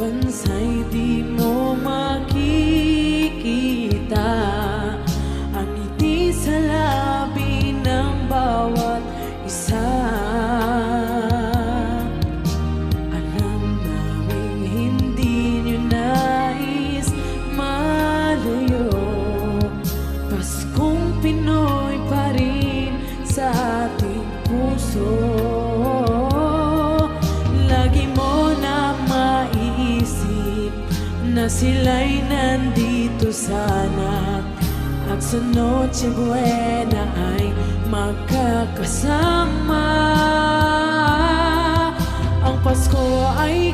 bansa'y di mo makikita ang ngiti sa labi ng bawat isa. Alam naming hindi nyo nais malayo, Paskong Pinoy pa rin sa ating puso. Lagi mo na maiisip na sila'y nandito sana, at sa Noche Buena ay magkakasama. Ang Pasko ay